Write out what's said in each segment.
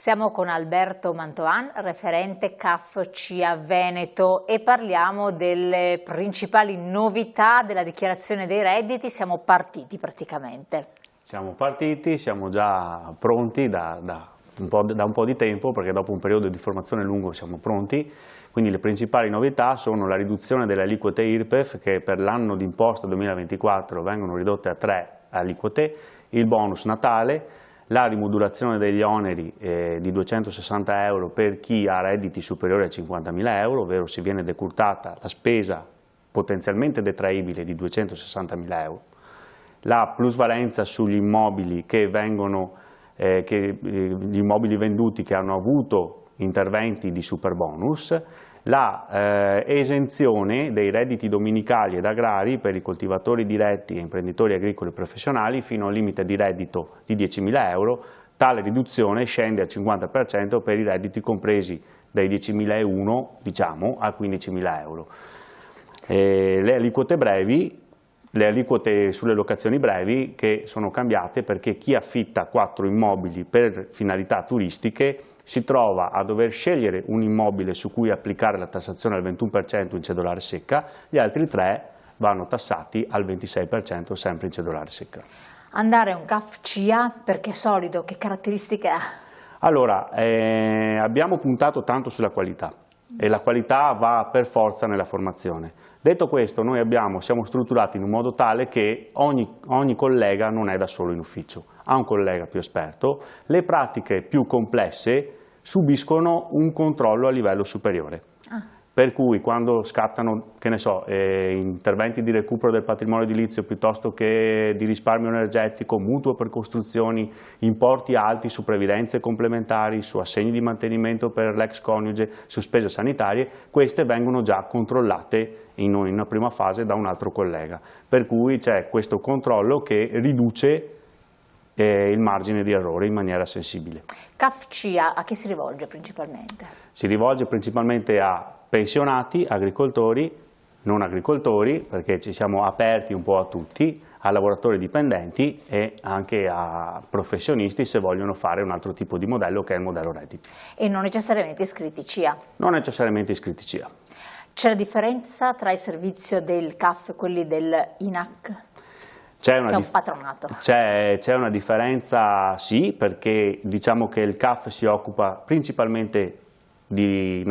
Siamo con Alberto Mantoan, referente CAF CIA Veneto, e parliamo delle principali novità della dichiarazione dei redditi. Siamo partiti praticamente. Siamo partiti, siamo già pronti da un po' di tempo, perché dopo un periodo di formazione lungo siamo pronti. Quindi le principali novità sono la riduzione delle aliquote IRPEF, che per l'anno d'imposta 2024 vengono ridotte a 3 aliquote, il bonus Natale, la rimodulazione degli oneri di 260 euro per chi ha redditi superiori a 50.000 euro, ovvero si viene decurtata la spesa potenzialmente detraibile di 260.000 euro, la plusvalenza sugli immobili gli immobili venduti che hanno avuto interventi di superbonus, la esenzione dei redditi dominicali ed agrari per i coltivatori diretti e imprenditori agricoli professionali fino al limite di reddito di 10.000 euro, tale riduzione scende al 50% per i redditi compresi dai 10.001 diciamo a 15.000 euro. Le aliquote sulle locazioni brevi che sono cambiate perché chi affitta 4 immobili per finalità turistiche si trova a dover scegliere un immobile su cui applicare la tassazione al 21% in cedolare secca, gli altri 3 vanno tassati al 26% sempre in cedolare secca. Andare a un CAF CIA perché è solido, che caratteristiche ha? Allora, abbiamo puntato tanto sulla qualità e la qualità va per forza nella formazione. Detto questo, noi siamo strutturati in un modo tale che ogni collega non è da solo in ufficio, ha un collega più esperto, le pratiche più complesse subiscono un controllo a livello superiore. Per cui quando scattano, che ne so, interventi di recupero del patrimonio edilizio piuttosto che di risparmio energetico, mutuo per costruzioni, importi alti su previdenze complementari, su assegni di mantenimento per l'ex coniuge, su spese sanitarie, queste vengono già controllate in una prima fase da un altro collega. Per cui c'è questo controllo che riduce il margine di errore in maniera sensibile. CAF CIA a chi si rivolge principalmente? Si rivolge principalmente a pensionati, agricoltori, non agricoltori, perché ci siamo aperti un po' a tutti, a lavoratori dipendenti e anche a professionisti se vogliono fare un altro tipo di modello che è il modello redditi. E non necessariamente iscritti CIA? Non necessariamente iscritti CIA. C'è la differenza tra il servizio del CAF e quelli del INAC? C'è un patronato. C'è una differenza, sì, perché diciamo che il CAF si occupa principalmente di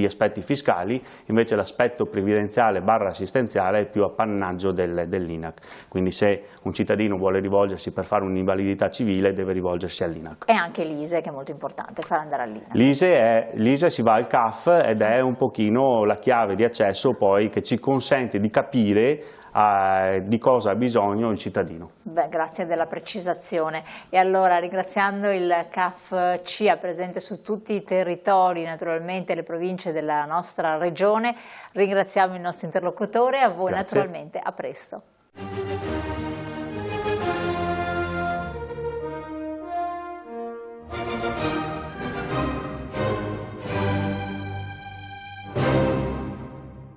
aspetti fiscali, invece l'aspetto previdenziale / assistenziale è più appannaggio dell'INAC. Quindi se un cittadino vuole rivolgersi per fare un'invalidità civile deve rivolgersi all'INAC. E anche l'ISEE, che è molto importante, far andare all'INAC. L'ISEE si va al CAF ed è un pochino la chiave di accesso poi che ci consente di capire di cosa ha bisogno il cittadino. Beh, grazie della precisazione. E allora, ringraziando il CAF CIA presente su tutti i territori, naturalmente le province della nostra regione, ringraziamo il nostro interlocutore e a voi naturalmente a presto.